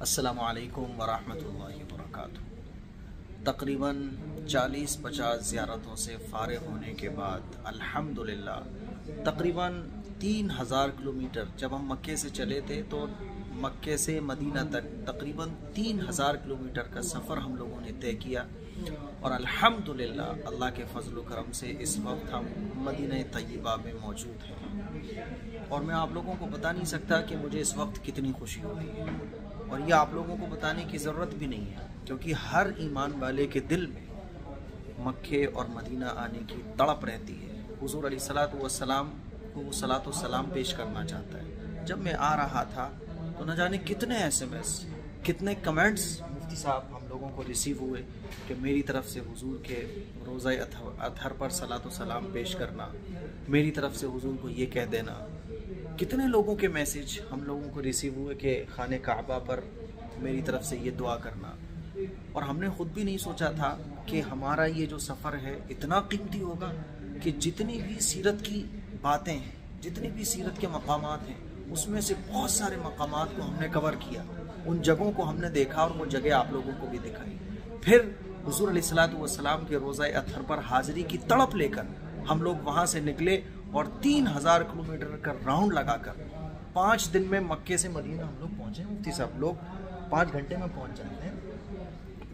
अस्सलामुअलैकुम वरहमतुल्लाहि वबरकातुहू। तकरीबन 40-50 ज़ियारतों से फ़ारिग़ होने के बाद अल्हम्दुलिल्लाह तकरीबन 3000 किलोमीटर जब हम मक्के से चले थे तो मक्के से मदीना तक तकरीबन 3000 किलोमीटर का सफ़र हम लोगों ने तय किया और अल्हम्दुलिल्लाह अल्लाह के फजल व करम से इस वक्त हम मदीना तय्यबा में मौजूद हैं। और मैं आप लोगों को बता नहीं सकता कि मुझे इस वक्त कितनी खुशी हो रही है, और ये आप लोगों को बताने की ज़रूरत भी नहीं है, क्योंकि हर ईमान वाले के दिल में मक्के और मदीना आने की तड़प रहती है। हुज़ूर अलैहिस्सलातु वस्सलाम को वो सलातो सलाम पेश करना चाहता है। जब मैं आ रहा था तो न जाने कितने SMS, कितने कमेंट्स मुफ्ती साहब हम लोगों को रिसीव हुए कि मेरी तरफ से हुजूर के रोज़ा अतहर पर सलातो सलाम पेश करना, मेरी तरफ से हुजूर को ये कह देना। कितने लोगों के मैसेज हम लोगों को रिसीव हुए कि खाने काबा पर मेरी तरफ से ये दुआ करना। और हमने ख़ुद भी नहीं सोचा था कि हमारा ये जो सफ़र है इतना कीमती होगा कि जितनी भी सीरत की बातें हैं, जितनी भी सीरत के मकामात हैं, उसमें से बहुत सारे मकामात को हमने कवर किया, उन जगहों को हमने देखा और वो जगह आप लोगों को भी दिखाई। फिर हुज़ूर अलैहिस्सलातु वस्सलाम के रोज़ा अतहर पर हाज़िरी की तड़प लेकर हम लोग वहाँ से निकले और 3000 किलोमीटर का राउंड लगाकर 5 दिन में मक्के से मदीना हम लोग पहुँचे। मुफ्ती साहब, लोग 5 घंटे में पहुँच जाते हैं,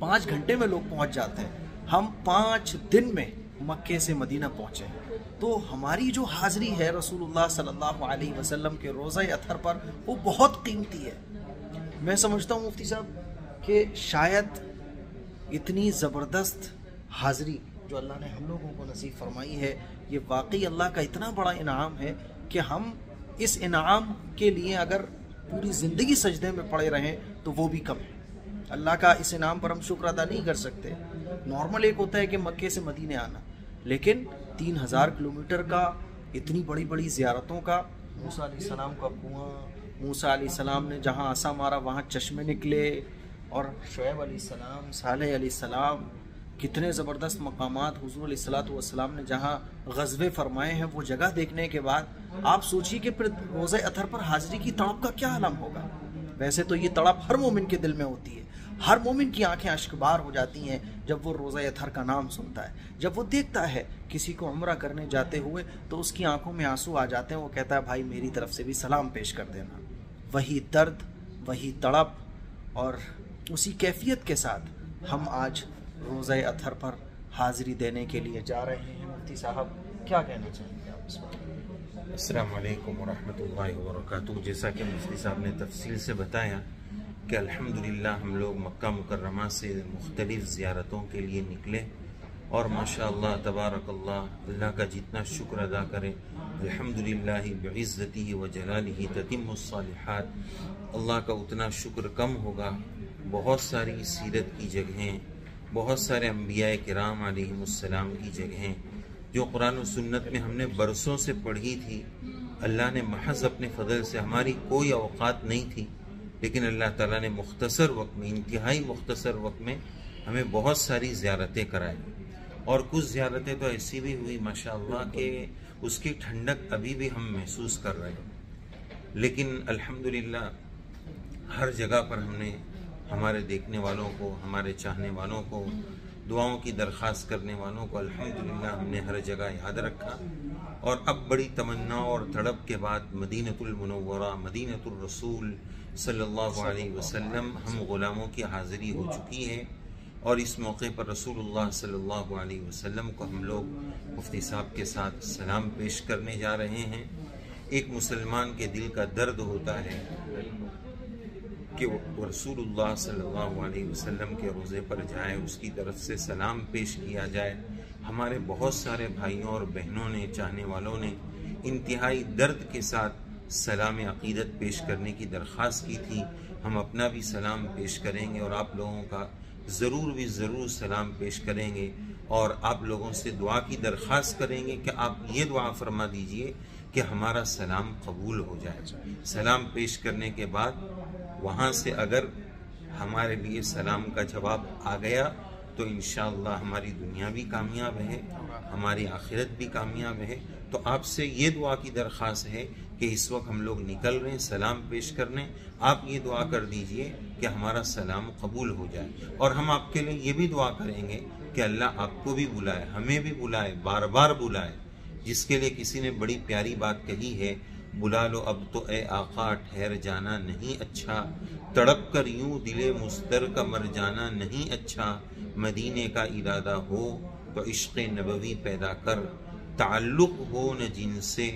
5 घंटे में लोग पहुँच जाते हैं। हम 5 दिन में मक्के से मदीना पहुँचे। तो हमारी जो हाज़िरी है रसूलुल्लाह सल्लल्लाहु अलैहि वसल्लम के रोज़ा अतहर पर, वो बहुत कीमती है। मैं समझता हूँ मुफ्ती साहब कि शायद इतनी ज़बरदस्त हाज़िरी जो अल्लाह ने हम लोगों को नसीब फरमाई है, ये वाकई अल्लाह का इतना बड़ा इनाम है कि हम इस इनाम के लिए अगर पूरी ज़िंदगी सजदे में पड़े रहें तो वो भी कम है। अल्लाह का इस इनाम पर हम शुक्र अदा नहीं कर सकते। नॉर्मल एक होता है कि मक्के से मदीने आना, लेकिन 3000 किलोमीटर का, इतनी बड़ी बड़ी ज़ियारतों का, मूसा अलैहिस्सलाम का कुआं, मूसा अलैहिस्सलाम ने जहाँ आसा मारा वहाँ चश्मे निकले, और शुएब अलैहिस्सलाम, सालेह अलैहिस्सलाम, कितने ज़बरदस्त मकामात हुज़ूर अलैहिस्सलातु वस्सलाम ने जहाँ ग़ज़वे फरमाए हैं, वो जगह देखने के बाद आप सोचिए कि फिर रोज़े अतहर पर हाज़िरी की तड़प का क्या आलम होगा। वैसे तो ये तड़प हर मोमिन के दिल में होती है, हर मोमिन की आंखें अश्कबार हो जाती हैं जब वो रोज़ा अतहर का नाम सुनता है, जब वो देखता है किसी को उम्रा करने जाते हुए तो उसकी आंखों में आंसू आ जाते हैं। वो कहता है भाई मेरी तरफ से भी सलाम पेश कर देना। वही दर्द, वही तड़प और उसी कैफियत के साथ हम आज रोज़ा अतहर पर हाज़िरी देने के लिए जा रहे हैं। मुफ्ती साहब, क्या कहना चाहेंगे आप इस बारे? अस्सलामु अलैकुम वरहमतुल्लाहि वबरकातुहू। जैसा कि मुफ्ती साहब ने तफसील से बताया कि अल्हम्दुलिल्लाह हम लोग मक्का मुकर्रमा से मुख्तलिफ़ ज़ियारतों के लिए निकले और माशाअल्लाह तबारकल्लाह, अल्लाह का जितना शुक्र अदा करें, अल्हम्दुलिल्लाह बिइज़्ज़तिही व जलालिही ततिम्मुस्सालिहात, अल्लाह का उतना शुक्र कम होगा। बहुत सारी सीरत की जगहें, बहुत सारे अम्बिया किराम अलैहिमुस्सलाम की जगहें जो कुरान और सुन्नत में हमने बरसों से पढ़ी थी, अल्लाह ने महज अपने फ़ज़ल से, हमारी कोई औक़ात नहीं थी, लेकिन अल्लाह ताला ने मुख्तसर वक्त में, इंतहाई मुख्तसर वक्त में हमें बहुत सारी ज़ियारतें कराई। और कुछ ज़ियारतें तो ऐसी भी हुई माशाअल्लाह कि उसकी ठंडक अभी भी हम महसूस कर रहे हैं। लेकिन अल्हम्दुलिल्लाह हर जगह पर हमने हमारे देखने वालों को, हमारे चाहने वालों को, दुआओं की दरख्वास्त करने वालों को अल्हम्दुलिल्लाह हमने हर जगह याद रखा। और अब बड़ी तमन्ना और तड़प के बाद मदीनतुल मुनव्वरा, मदीनतुर रसूल सल्लल्लाहु अलैहि वसल्लम हम ग़ुलामों की हाज़िरी हो चुकी है। और इस मौके पर रसूलुल्लाह सल्लल्लाहु अलैहि वसल्लम को हम लोग मुफ्ती साहब के साथ सलाम पेश करने जा रहे हैं। एक मुसलमान के दिल का दर्द होता है कि वो रसूलुल्लाह सल्लल्लाहु अलैहि वसल्लम के रोज़े पर जाए, उसकी तरफ से सलाम पेश किया जाए। हमारे बहुत सारे भाइयों और बहनों ने, चाहने वालों ने इंतहाई दर्द के साथ सलाम अक़ीदत पेश करने की दरख्वास्त की थी। हम अपना भी सलाम पेश करेंगे और आप लोगों का ज़रूर सलाम पेश करेंगे और आप लोगों से दुआ की दरख्वास्त करेंगे कि आप ये दुआ फरमा दीजिए कि हमारा सलाम कबूल हो जाए। सलाम पेश करने के बाद वहाँ से अगर हमारे लिए सलाम का जवाब आ गया तो इंशाअल्लाह हमारी दुनिया भी कामयाब है, हमारी आखिरत भी कामयाब है। तो आपसे ये दुआ की दरख्वास्त है कि इस वक्त हम लोग निकल रहे हैं सलाम पेश करने। आप ये दुआ कर दीजिए कि हमारा सलाम कबूल हो जाए, और हम आपके लिए ये भी दुआ करेंगे कि अल्लाह आपको भी बुलाए, हमें भी बुलाए, बार बार बुलाए। जिसके लिए किसी ने बड़ी प्यारी बात कही है, बुला लो अब तो ए आका, ठहर जाना नहीं अच्छा, तड़प कर यूं दिले मुस्तर का मर जाना नहीं अच्छा, मदीने का इरादा हो तो इश्क़ नबवी पैदा कर, ताल्लुक़ हो न जिनसे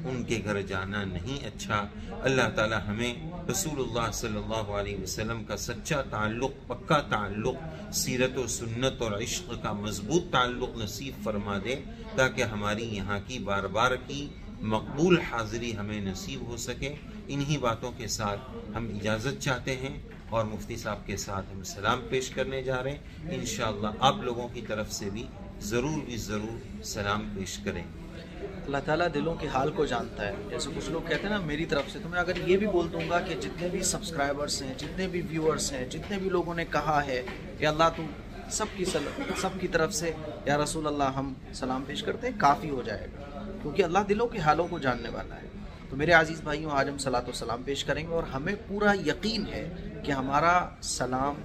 उनके घर जाना नहीं अच्छा। अल्लाह ताला हमें रसूलुल्लाह सल्लल्लाहु अलैहि वसल्लम का सच्चा ताल्लुक़, पक्का ताल्लुक़, सीरत व सुन्नत और इश्क़ का मजबूत ताल्लुक़ नसीब फरमा दे, ताकि हमारी यहाँ की बार बार की मकबूल हाज़िरी हमें नसीब हो सके। इन्हीं बातों के साथ हम इजाज़त चाहते हैं और मुफ्ती साहब के साथ हम सलाम पेश करने जा रहे हैं। इंशाअल्लाह आप लोगों की तरफ से भी ज़रूर सलाम पेश करें। अल्लाह ताला दिलों के हाल को जानता है। जैसे कुछ लोग कहते हैं ना, मेरी तरफ से तो मैं अगर ये भी बोल दूंगा कि जितने भी सब्सक्राइबर्स हैं, जितने भी व्यूअर्स हैं, जितने भी लोगों ने कहा है कि अल्लाह तुम सबकी तरफ से या रसूल अल्लाह हम सलाम पेश करते हैं, काफ़ी हो जाएगा, क्योंकि अल्लाह दिलों के हालों को जानने वाला है। तो मेरे अजीज़ भाइयों, आज हम सलात व सलाम पेश करेंगे और हमें पूरा यकीन है कि हमारा सलाम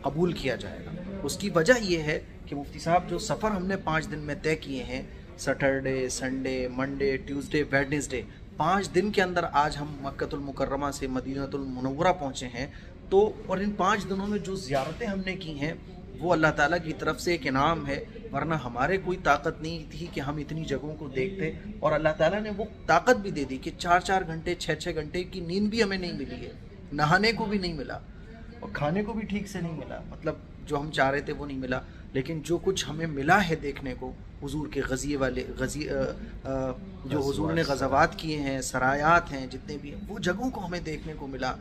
कबूल किया जाएगा। उसकी वजह यह है कि मुफ्ती साहब जो सफ़र हमने 5 दिन में तय किए हैं, Saturday, Sunday, Monday, Tuesday, Wednesday, 5 दिन के अंदर आज हम मक्कतुल मुकर्रमा से मदीनतुल मुनव्वरा पहुँचे हैं। तो और इन 5 दिनों में जो ज़ियारतें हमने की हैं वो अल्लाह ताला की तरफ से एक इनाम है, वरना हमारे कोई ताकत नहीं थी कि हम इतनी जगहों को देखते। और अल्लाह ताला ने वो ताकत भी दे दी कि 4-4 घंटे 6-6 घंटे की नींद भी हमें नहीं मिली है, नहाने को भी नहीं मिला और खाने को भी ठीक से नहीं मिला, मतलब जो हम चाह रहे थे वो नहीं मिला। लेकिन जो कुछ हमें मिला है देखने को, हुजूर के जो हुजूर ने गज़वात किए हैं, सरायात हैं जितने भी हैं, वो जगहों को हमें देखने को मिला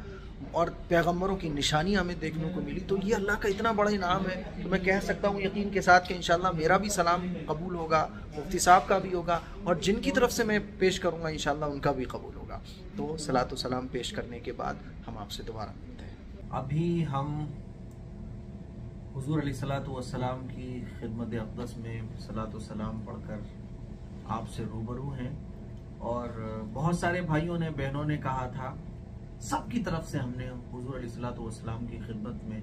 और पैगम्बरों की निशानियाँ हमें देखने को मिली। तो ये अल्लाह का इतना बड़ा इनाम है। तो मैं कह सकता हूँ यकीन के साथ कि इंशाल्लाह मेरा भी सलाम कबूल होगा, मुफ्ती साहब का भी होगा, और जिनकी तरफ से मैं पेश करूँगा इंशाल्लाह उनका भी कबूल होगा। तो सलात व सलाम पेश करने के बाद हम आपसे दोबारा मिलते हैं। अभी हम हुजूर अलैहिस्सलातु वस्सलाम की खिदमत अक़दस में सलात व सलाम पढ़कर आपसे रूबरू हैं, और बहुत सारे भाइयों ने, बहनों ने कहा था, सबकी तरफ से हमने हुजूर अलैहिस्सलातु वस्सलाम की खिदमत में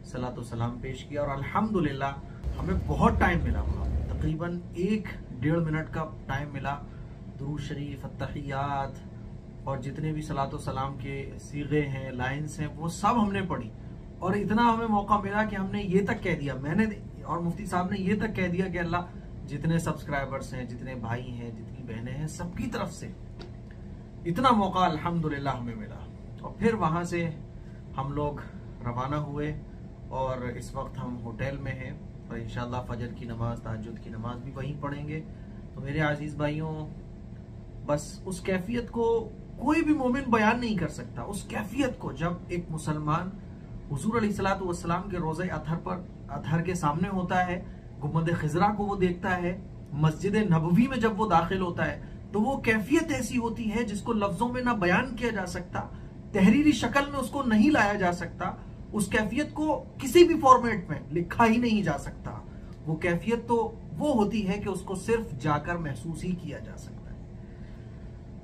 सलात व सलाम पेश किया, और अल्हम्दुलिल्लाह हमें बहुत टाइम मिला, वहाँ तकरीबन 1-1.5 मिनट का टाइम मिला। दुरूद शरीफ, अत्तहियात और जितने भी सलात व सलाम के सीगे हैं, लाइन्स हैं, वो सब हमने पढ़ी। और इतना हमें मौका मिला कि हमने ये तक कह दिया, मैंने और मुफ्ती साहब ने ये तक कह दिया कि अल्लाह जितने सब्सक्राइबर्स हैं, जितने भाई हैं, जितनी बहनें हैं, सबकी तरफ से इतना मौका अल्हम्दुलिल्लाह हमें मिला। और फिर वहाँ से हम लोग रवाना हुए और इस वक्त हम होटल में हैं और इंशाअल्लाह फजर की नमाज, तहज्जुद की नमाज भी वहीं पढ़ेंगे। तो मेरे अजीज़ भाइयों, बस उस कैफियत को कोई भी मोमिन बयान नहीं कर सकता, उस कैफियत को जब एक मुसलमान हुजूर अलैहिस्सलातु वस्सलाम के रोज़े अतहर के सामने होता है, गुम्बद खिजरा को वो देखता है, मस्जिद नबवी में जब वो दाखिल होता है, तो वो कैफियत ऐसी होती है जिसको लफ्जों में ना बयान किया जा सकता, तहरीरी शक्ल में उसको नहीं लाया जा सकता, उस कैफियत को किसी भी फॉर्मेट में लिखा ही नहीं जा सकता। वो कैफियत तो वो होती है कि उसको सिर्फ जाकर महसूस ही किया जा सकता है।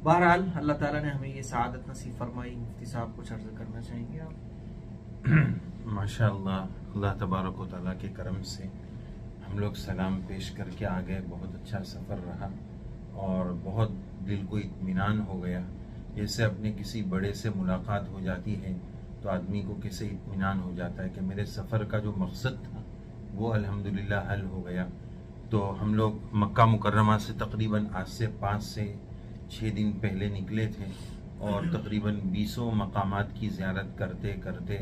बहरहाल अल्लाह ताला ने हमें ये सआदत नसीब फरमाई। मुफ्ती साहब कुछ अर्ज करना चाहेंगे आप? माशाअल्लाह, अल्लाह तबारक व तआला के करम से हम लोग सलाम पेश करके आ गए। बहुत अच्छा सफ़र रहा और बहुत दिल को इत्मीनान हो गया। जैसे अपने किसी बड़े से मुलाकात हो जाती है तो आदमी को कैसे इत्मीनान हो जाता है कि मेरे सफ़र का जो मकसद था वो अल्हम्दुलिल्लाह हल हो गया। तो हम लोग मक्का मुकर्रमा से तकरीबन आज से 5 से 6 दिन पहले निकले थे और तकरीबन 20 मकामात की ज़ियारत करते करते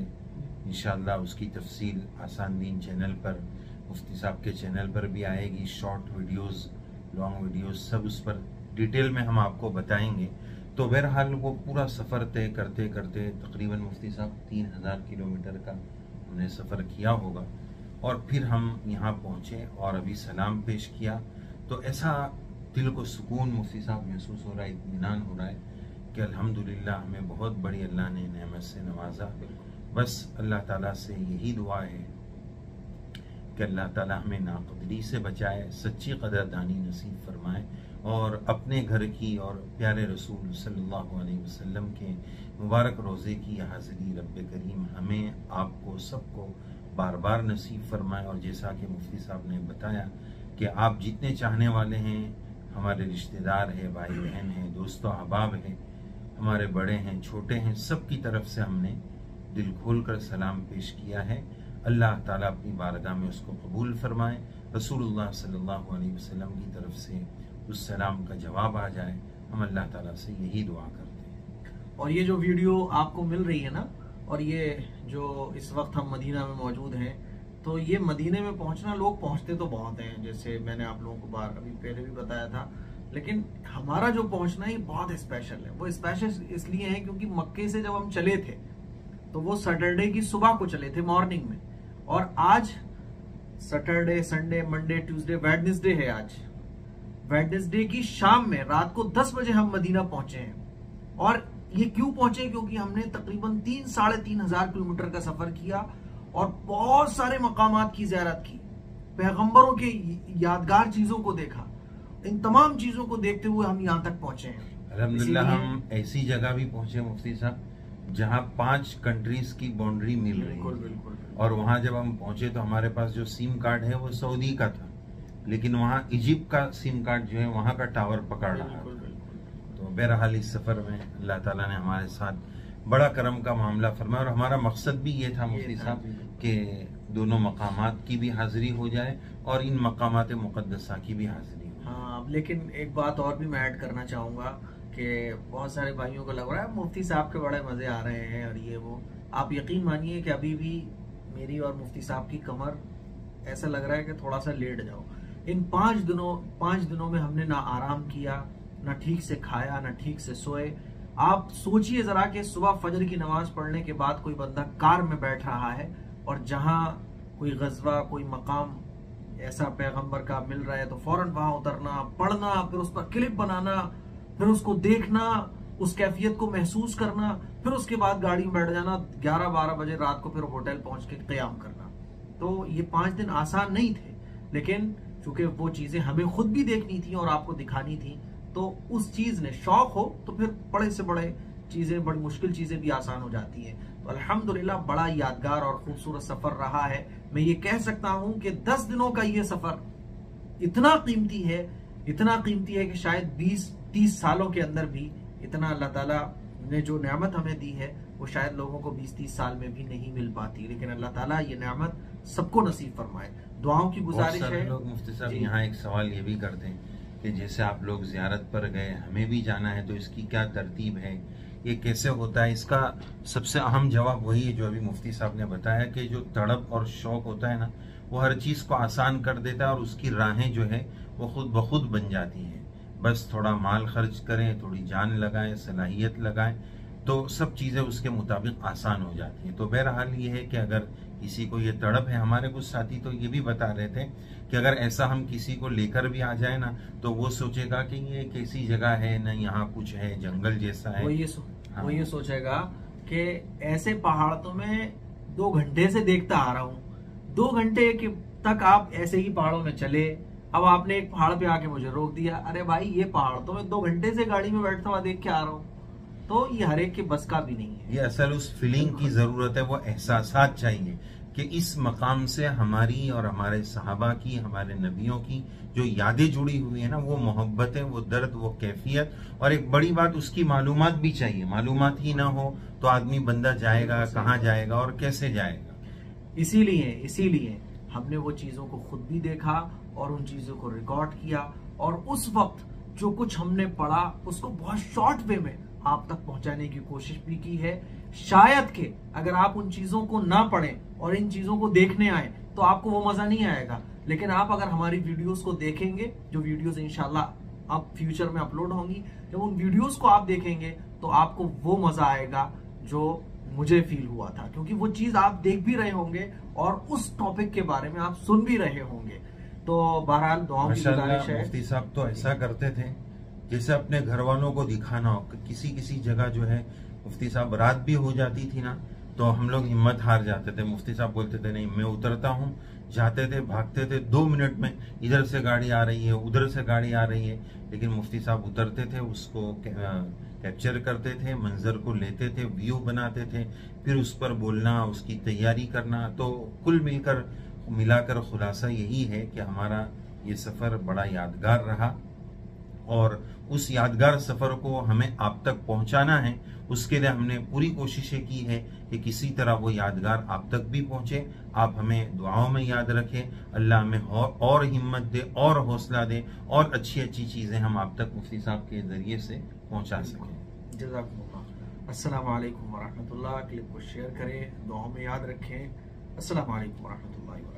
इंशाअल्लाह उसकी तफसील आसान दीन चैनल पर, मुफ्ती साहब के चैनल पर भी आएगी। शॉर्ट वीडियोस, लॉन्ग वीडियोस, सब उस पर डिटेल में हम आपको बताएंगे। तो बहरहाल वो पूरा सफ़र तय करते करते तकरीबन मुफ्ती साहब 3000 किलोमीटर का हमने सफ़र किया होगा और फिर हम यहाँ पहुँचे और अभी सलाम पेश किया। तो ऐसा दिल को सुकून मुफ्ती साहब महसूस हो रहा है, इत्मीनान हो रहा है कि अल्हम्दुलिल्लाह हमें बहुत बड़ी अल्लाह ने नेमत से नवाजा। बस अल्लाह ताला से यही दुआ है कि अल्लाह ताला हमें नाक़दरी से बचाए, सच्ची कदरदानी नसीब फरमाए और अपने घर की और प्यारे रसूल सल्लल्लाहु अलैहि वसल्लम के मुबारक रोज़े की हाज़िरी रब्बे करीम हमें, आपको, सबको बार बार नसीब फरमाए। और जैसा कि मुफ्ती साहब ने बताया कि आप जितने चाहने वाले हैं, हमारे रिश्तेदार हैं, भाई बहन हैं, दोस्तों अहबाब हैं, हमारे बड़े हैं, छोटे हैं, सब की तरफ से हमने दिल खोल कर सलाम पेश किया है। अल्लाह ताला अपनी बारगाह में उसको कबूल फरमाए, रसूलुल्लाह सल्लल्लाहु अलैहि वसल्लम की तरफ से उस सलाम का जवाब आ जाए। हम अल्लाह ताला से यही दुआ करते हैं। और ये जो वीडियो आपको मिल रही है ना, और ये जो इस वक्त हम मदीना में मौजूद हैं, तो ये मदीने में पहुंचना, लोग पहुंचते तो बहुत हैं, जैसे मैंने आप लोगों को बार अभी पहले भी बताया था, लेकिन हमारा जो पहुंचना है बहुत स्पेशल है। वो स्पेशल इसलिए है क्योंकि मक्के से जब हम चले थे तो वो सैटरडे की सुबह को चले थे, मॉर्निंग में, और आज Saturday, Sunday, Monday, Tuesday, Wednesday है। आज वेडनेसडे की शाम में रात को 10 बजे हम मदीना पहुंचे हैं। और ये क्यों पहुंचे? क्योंकि हमने तकरीबन 3-3.5 हजार किलोमीटर का सफर किया और बहुत सारे मकामात की ज़ियारत की, पैगंबरों के यादगार चीजों को देखा। इन तमाम चीजों को देखते हुए हम यहाँ तक पहुंचे हैं। अल्हम्दुलिल्लाह हम ऐसी जगह भी पहुंचे मुफ्ती साहब जहाँ 5 कंट्रीज की बाउंड्री मिल रही है। बिल्कुल। और वहाँ जब हम पहुंचे तो हमारे पास जो सिम कार्ड है वो सऊदी का था, लेकिन वहाँ इजिप्ट का सिम कार्ड जो है वहाँ का टावर पकड़ रहा था। तो बहरहाल इस सफर में अल्लाह ताला ने हमारे साथ बड़ा करम का मामला फरमाया और हमारा मकसद भी ये था मुफ्ती साहब कि दोनों मकामात की भी हाजिरी हो जाए और इन मकामात मुक़द्दसा की भी हाजिरी हो। हाँ, लेकिन एक बात और भी मैं ऐड करना चाहूंगा कि बहुत सारे भाइयों को लग रहा है मुफ्ती साहब के बड़े मजे आ रहे हैं और ये वो। आप यकीन मानिए कि अभी भी मेरी और मुफ्ती साहब की कमर ऐसा लग रहा है कि थोड़ा सा लेट जाओ। इन 5 दिनों में हमने ना आराम किया, ना ठीक से खाया, ना ठीक से सोए। आप सोचिए जरा कि सुबह फजर की नमाज पढ़ने के बाद कोई बंदा कार में बैठ रहा है और जहां कोई गजवा, कोई मकाम ऐसा पैगंबर का मिल रहा है तो फौरन वहां उतरना, पढ़ना, फिर उस पर क्लिप बनाना, फिर उसको देखना, उस कैफियत को महसूस करना, फिर उसके बाद गाड़ी में बैठ जाना, 11-12 बजे रात को फिर होटल पहुंच के क़याम करना। तो ये 5 दिन आसान नहीं थे, लेकिन चूंकि वो चीजें हमें खुद भी देखनी थी और आपको दिखानी थी, तो उस चीज ने, शौक हो तो फिर बड़े से बड़े चीजें, बड़ी मुश्किल चीजें भी आसान हो जाती हैं। तो अल्हम्दुलिल्लाह बड़ा यादगार और खूबसूरत सफर रहा है। मैं ये कह सकता हूं कि 10 दिनों का ये सफर इतना कीमती है कि शायद 20-30 सालों के अंदर भी इतना अल्लाह ताला ने जो नेमत हमें दी है वो शायद लोगों को 20-30 साल में भी नहीं मिल पाती। लेकिन अल्लाह ताला ये नेमत सबको नसीब फरमाए। दुआओं की गुजारिश है। लोग मुफ्ती साहब यहाँ एक सवाल ये भी करते हैं कि जैसे आप लोग जियारत पर गए, हमें भी जाना है, तो इसकी क्या तरतीब है, ये कैसे होता है? इसका सबसे अहम जवाब वही है जो अभी मुफ्ती साहब ने बताया कि जो तड़प और शौक होता है ना, वो हर चीज को आसान कर देता है और उसकी राहें जो है वो खुद ब खुद बन जाती हैं। बस थोड़ा माल खर्च करें, थोड़ी जान लगाएं, सलाहियत लगाएं, तो सब चीजें उसके मुताबिक आसान हो जाती हैं। तो बहरहाल ये है कि अगर किसी को ये तड़प है, हमारे कुछ साथी तो ये भी बता रहे थे कि अगर ऐसा हम किसी को लेकर भी आ जाए ना, तो वो सोचेगा कि ये कैसी जगह है, ना यहाँ कुछ है, जंगल जैसा है। वो ये सोचेगा कि ऐसे पहाड़ तो मैं 2 घंटे से देखता आ रहा हूँ, 2 घंटे तक आप ऐसे ही पहाड़ों में चले, अब आपने एक पहाड़ पे आके मुझे रोक दिया। अरे भाई, ये पहाड़ तो मैं 2 घंटे से गाड़ी में बैठता हुआ देख के आ रहा हूँ। तो ये हर एक के बस का भी नहीं है। ये असल उस फीलिंग की जरूरत है, वो एहसासात चाहिए कि इस मकाम से हमारी और हमारे सहाबा की, हमारे नबियों की जो यादें जुड़ी हुई है ना, वो मोहब्बतें, वो दर्द, वो कैफियत, और एक बड़ी बात उसकी मालूमात भी चाहिए। मालूमात ही ना हो तो आदमी बंदा जाएगा कहाँ जाएगा और कैसे जाएगा। इसीलिए हमने वो चीजों को खुद भी देखा और उन चीजों को रिकॉर्ड किया, और उस वक्त जो कुछ हमने पढ़ा उसको बहुत शॉर्ट वे में आप तक पहुंचाने की कोशिश भी की है। शायद कि अगर आप उन चीजों को ना पढ़ें और इन चीजों को देखने आए तो आपको वो मजा नहीं आएगा, लेकिन आप अगर हमारी वीडियोस को देखेंगे, जो वीडियोस इंशाल्लाह अब फ्यूचर में अपलोड होंगी, जब उन वीडियोस को आप देखेंगे तो आपको वो मजा आएगा जो मुझे फील हुआ था, क्योंकि वो चीज आप देख भी रहे होंगे और उस टॉपिक के बारे में आप सुन भी रहे होंगे। तो बहरहाल दुआओं की गुजारिश है। मुफ्ती साहब तो ऐसा करते थे जैसे अपने घर वालों को दिखाना हो। किसी जगह जो है मुफ्ती साहब रात भी हो जाती थी ना, तो हम लोग हिम्मत हार जाते थे। मुफ्ती साहब बोलते थे नहीं मैं उतरता हूँ, जाते थे, भागते थे, 2 मिनट में इधर से गाड़ी आ रही है, उधर से गाड़ी आ रही है, लेकिन मुफ्ती साहब उतरते थे, उसको कैप्चर करते थे, मंजर को लेते थे, व्यू बनाते थे, फिर उस पर बोलना, उसकी तैयारी करना। तो कुल मिलाकर खुलासा यही है कि हमारा ये सफ़र बड़ा यादगार रहा और उस यादगार सफ़र को हमें आप तक पहुंचाना है। उसके लिए हमने पूरी कोशिशें की है कि किसी तरह वो यादगार आप तक भी पहुंचे। आप हमें दुआओं में याद रखें, अल्लाह हमें और हिम्मत दे और हौसला दे और अच्छी अच्छी चीज़ें हम आप तक मुफ्ती साहब के ज़रिए से पहुंचा सकें। जज़ाकुमुल्लाह। अस्सलाम वालेकुम वरहमतुल्लाह। क्लिप को शेयर करें, दुआओं में याद रखें। अस्सलाम वालेकुम वरहमतुल्लाह।